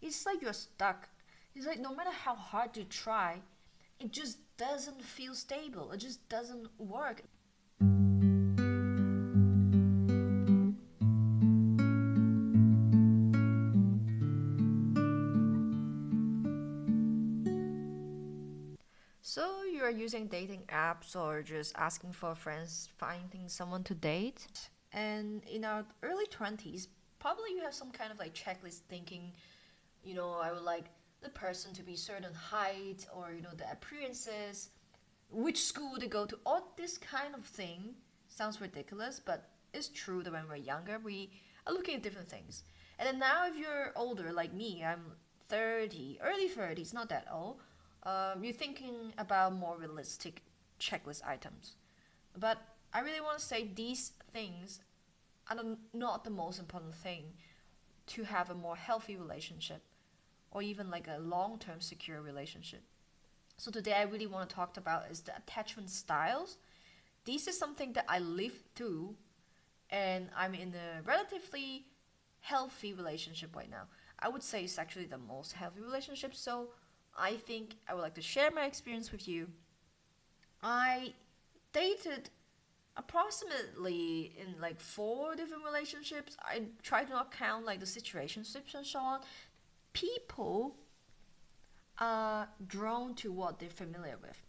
it's like you're stuck. It's like no matter how hard you try, it just doesn't feel stable. It just doesn't work. So you're using dating apps or just asking for friends, finding someone to date? And in our early 20s, probably you have some kind of like checklist thinking, I would like the person to be certain height or, the appearances, which school to go to, all this kind of thing sounds ridiculous, but it's true that when we're younger, we are looking at different things. And then now, if you're older, like me, I'm 30, early 30s, not that old, you're thinking about more realistic checklist items. But I really want to say these things are not the most important thing to have a more healthy relationship or even like a long term secure relationship. So today I really want to talk about is the attachment styles. This is something that I lived through and I'm in a relatively healthy relationship right now. I would say it's actually the most healthy relationship, so I think I would like to share my experience with you. I dated approximately in like four different relationships. I try to not count like the situationships and so on. People are drawn to what they're familiar with.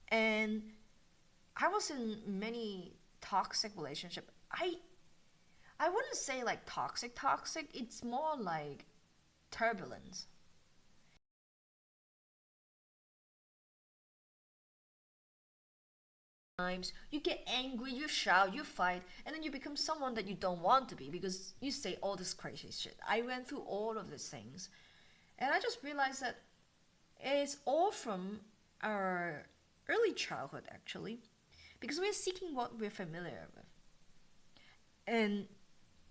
And I was in many toxic relationship. I wouldn't say like toxic. It's more like turbulence. Times you get angry, you shout, you fight, and then you become someone that you don't want to be because you say all this crazy shit. I went through all of these things, and I just realized that it's all from our early childhood actually, because we're seeking what we're familiar with, and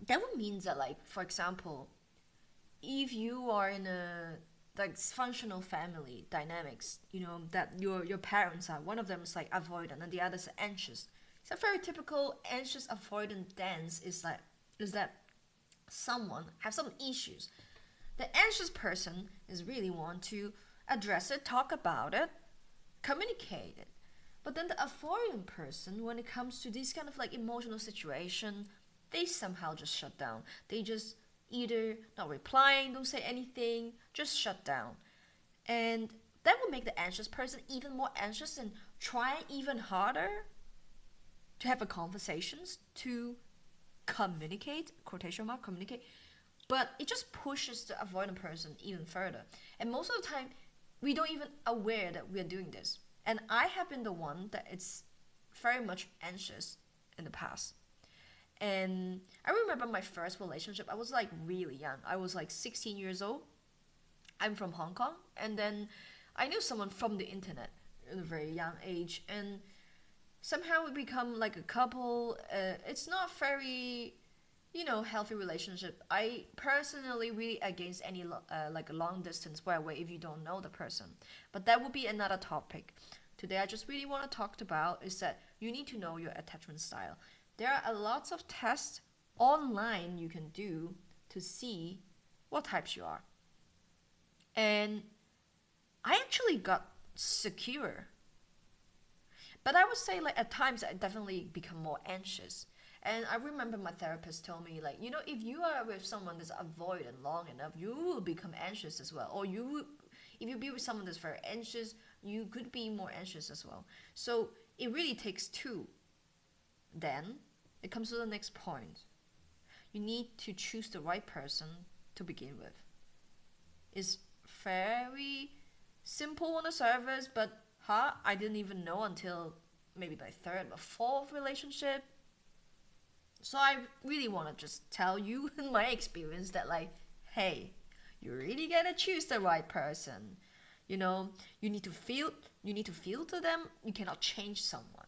that would mean that like for example, if you are in a like functional family dynamics, that your parents are one of them is like avoidant and the other is anxious. It's a very typical anxious avoidant dance is that someone have some issues. The anxious person is really want to address it, talk about it, communicate it. But then the avoidant person, when it comes to this kind of like emotional situation, they somehow just shut down. They just either not replying, don't say anything, just shut down. And that will make the anxious person even more anxious and try even harder to have a conversations to communicate, quotation mark, communicate. But it just pushes the avoidant person even further. And most of the time, we don't even aware that we are doing this. And I have been the one that it's very much anxious in the past. And I remember my first relationship. I was like really young. I was like 16 years old. I'm from Hong Kong. And then I knew someone from the internet at a very young age. And somehow we become like a couple. It's not very, healthy relationship. I personally really against any like a long distance way away if you don't know the person. But that would be another topic. Today, I just really want to talk about is that you need to know your attachment style. There are lots of tests online you can do to see what types you are. And I actually got secure. But I would say like at times I definitely become more anxious. And I remember my therapist told me like, if you are with someone that's avoidant long enough, you will become anxious as well. Or if you be with someone that's very anxious, you could be more anxious as well. So it really takes two. Then it comes to the next point. You need to choose the right person to begin with. It's very simple on the surface, but I didn't even know until maybe my third or fourth relationship. So I really want to just tell you in my experience that like, hey, you really gotta choose the right person. You know, you need to feel you need to filter them. You cannot change someone.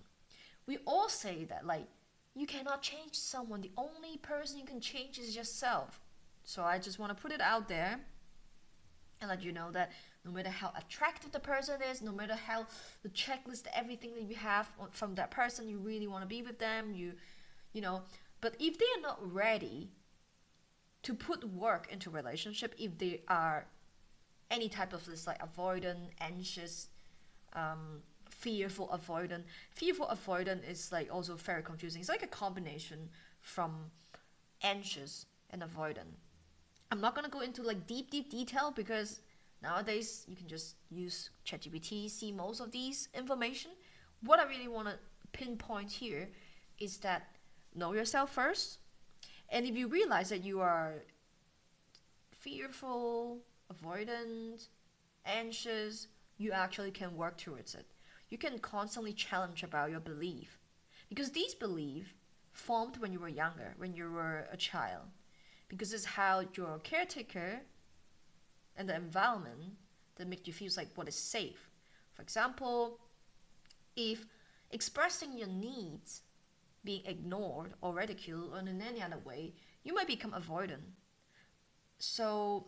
We all say that like you cannot change someone. The only person you can change is yourself. So I just want to put it out there and let you know that no matter how attractive the person is, no matter how the checklist, everything that you have from that person, you really want to be with them. You know, but if they are not ready, to put work into relationship if they are any type of this like avoidant, anxious, fearful avoidant. Fearful avoidant is like also very confusing. It's like a combination from anxious and avoidant. I'm not gonna go into like deep detail because nowadays you can just use ChatGPT, see most of these information. What I really want to pinpoint here is that know yourself first, and if you realize that you are fearful, avoidant, anxious, you actually can work towards it. You can constantly challenge about your belief because these beliefs formed when you were younger, when you were a child, because it's how your caretaker and the environment that make you feel like what is safe. For example, if expressing your needs being ignored or ridiculed or in any other way, you might become avoidant. So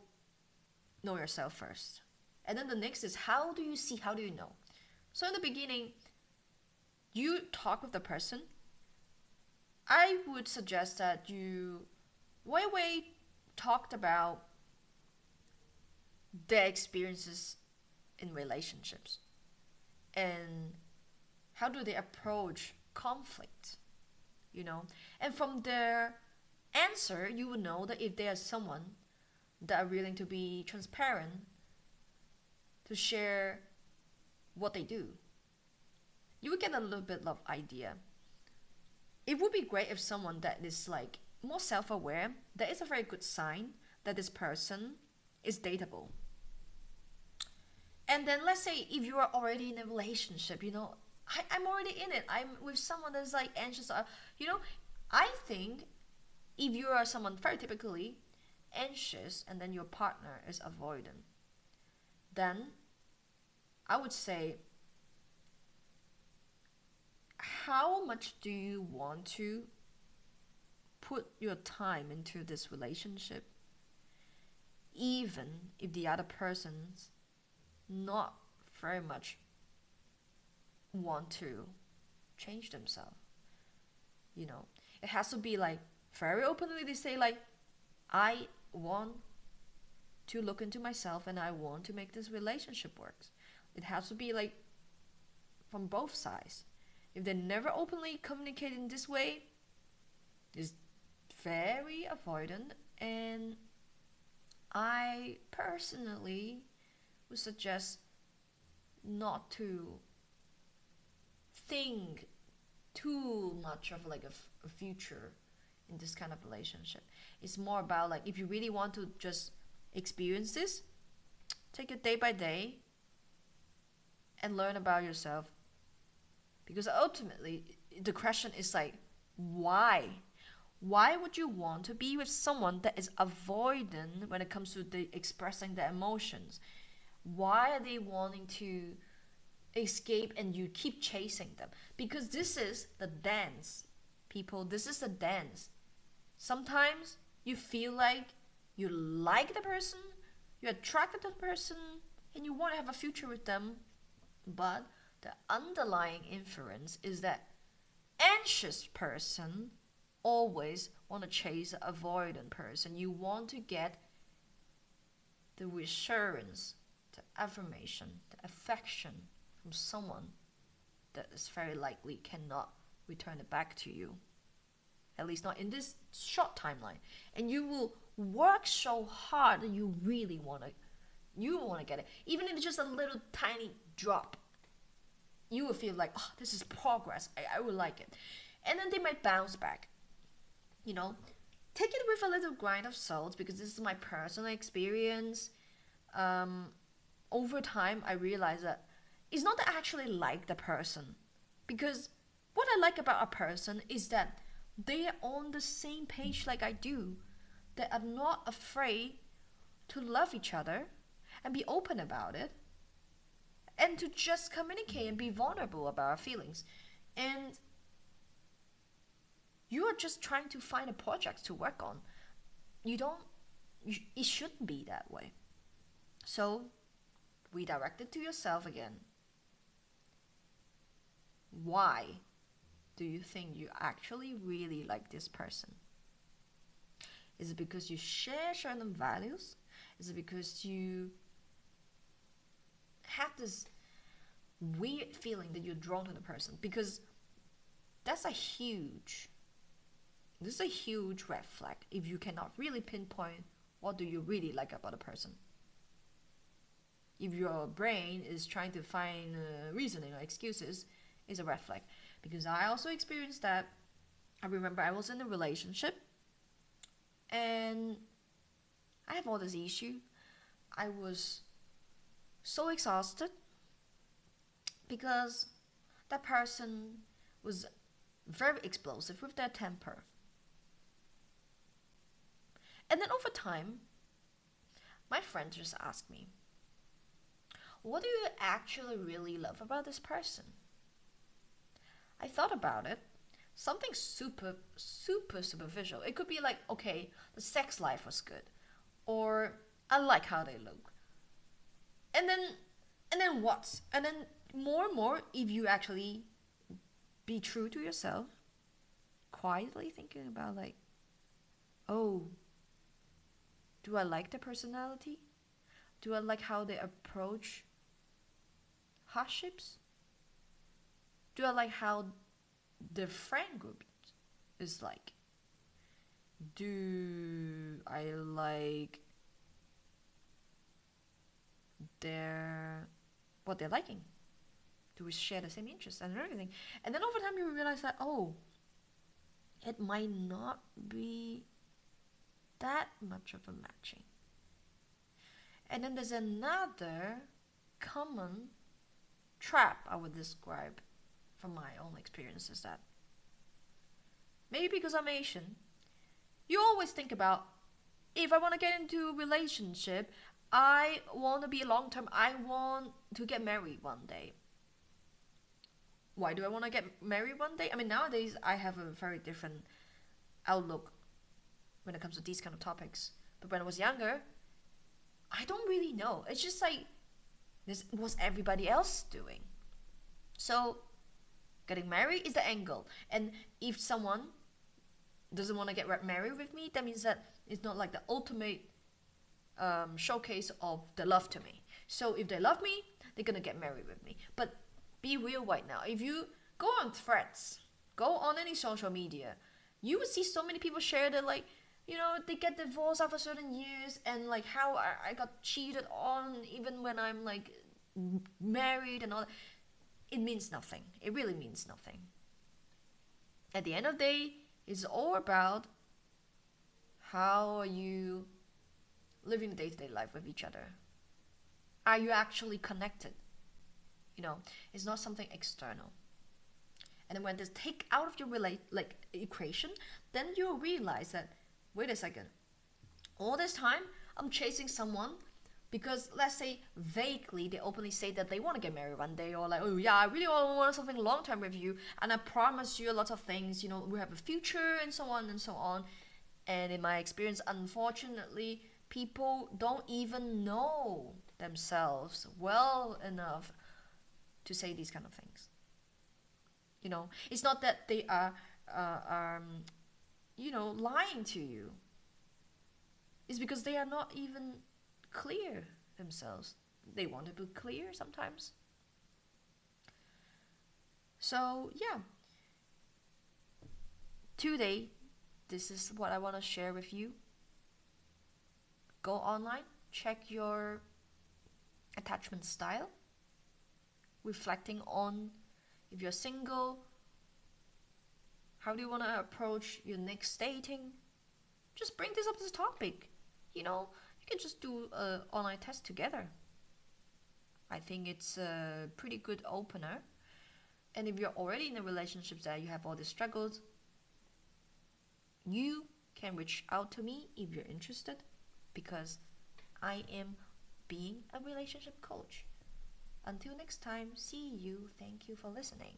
know yourself first. And then the next is how do you see, how do you know? So in the beginning, you talk with the person. I would suggest that you way talked about their experiences in relationships and how do they approach conflict, you know? And from their answer, you will know that if they are someone that are willing to be transparent, to share what they do, you will get a little bit of idea. It would be great if someone that is like more self-aware, that is a very good sign that this person is dateable. And then let's say if you are already in a relationship, you know, I'm already in it. I'm with someone that's like anxious. You know, I think if you are someone very typically anxious and then your partner is avoidant, then I would say, how much do you want to put your time into this relationship, even if the other person's not very much want to change themselves? You know, it has to be like very openly they say like, I want to look into myself and I want to make this relationship work. It has to be like from both sides. If they never openly communicate in this way, it's very avoidant, and I personally would suggest not to think too much of like a future in this kind of relationship. It's more about like if you really want to just experience this, take it day by day and learn about yourself. Because ultimately the question is like, why? Why would you want to be with someone that is avoidant when it comes to the expressing their emotions? Why are they wanting to escape and you keep chasing them? Because this is the dance, people. This is the dance. Sometimes you feel like you like the person, you're attracted to the person, and you want to have a future with them, but the underlying inference is that anxious person always want to chase an avoidant person. You want to get the reassurance, the affirmation, the affection from someone that is very likely cannot return it back to you. At least not in this short timeline. And you will work so hard that you really want to get it. Even if it's just a little tiny drop, you will feel like, oh, this is progress. I will like it. And then they might bounce back. You know, take it with a little grind of salt because this is my personal experience. Over time, I realized that it's not that I actually like the person, because what I like about a person is that they are on the same page like I do. They are not afraid to love each other and be open about it, and to just communicate and be vulnerable about our feelings. And you are just trying to find a project to work on. It shouldn't be that way. So redirect it to yourself again. Why do you think you actually really like this person? Is it because you share certain values? Is it because you have this weird feeling that you're drawn to the person? Because that's this is a huge red flag if you cannot really pinpoint what do you really like about a person. If your brain is trying to find reasoning or excuses, it's a red flag. Because I also experienced that. I remember I was in a relationship and I have all this issue. I was so exhausted because that person was very explosive with their temper. And then over time, my friend just asked me, what do you actually really love about this person? I thought about it. Something super superficial. It could be like, okay, the sex life was good. Or I like how they look. And then what? And then more and more, if you actually be true to yourself, quietly thinking about like, oh, do I like their personality? Do I like how they approach hardships? Do I like how the friend group is like? Do I like what they're liking? Do we share the same interests and everything? And then over time you realize that, oh, it might not be that much of a matching. And then there's another common trap I would describe from my own experiences, that maybe because I'm Asian, you always think about, if I want to get into a relationship, I want to be long term, I want to get married one day. Why do I want to get married one day? I mean, nowadays I have a very different outlook when it comes to these kind of topics. But when I was younger, I don't really know. It's just like, this was everybody else doing. So getting married is the end goal. And if someone doesn't want to get married with me, that means that it's not like the ultimate showcase of the love to me. So if they love me, they're gonna get married with me. But be real right now. If you go on Threads, go on any social media, you would see so many people share that, like, you know, they get divorced after certain years, and like how I got cheated on even when I'm like married and all that. It means nothing. It really means nothing. At the end of the day, it's all about how are you living the day-to-day life with each other. Are you actually connected? You know, it's not something external. And then when this take out of your equation, then you'll realize that, wait a second, all this time I'm chasing someone because, let's say, vaguely they openly say that they want to get married one day, or like, oh yeah, I really want something long term with you, and I promise you a lot of things, you know, we have a future and so on and so on. And in my experience, unfortunately, people don't even know themselves well enough to say these kind of things. You know, it's not that they are you know, lying to you. It's because they are not even clear themselves. They want to be clear sometimes. So yeah, today, this is what I want to share with you. Go online, check your attachment style, reflecting on, if you're single, how do you want to approach your next dating? Just bring this up as a topic. You know, you can just do an online test together. I think it's a pretty good opener. And if you're already in a relationship that you have all these struggles, you can reach out to me if you're interested, because I am being a relationship coach. Until next time, see you. Thank you for listening.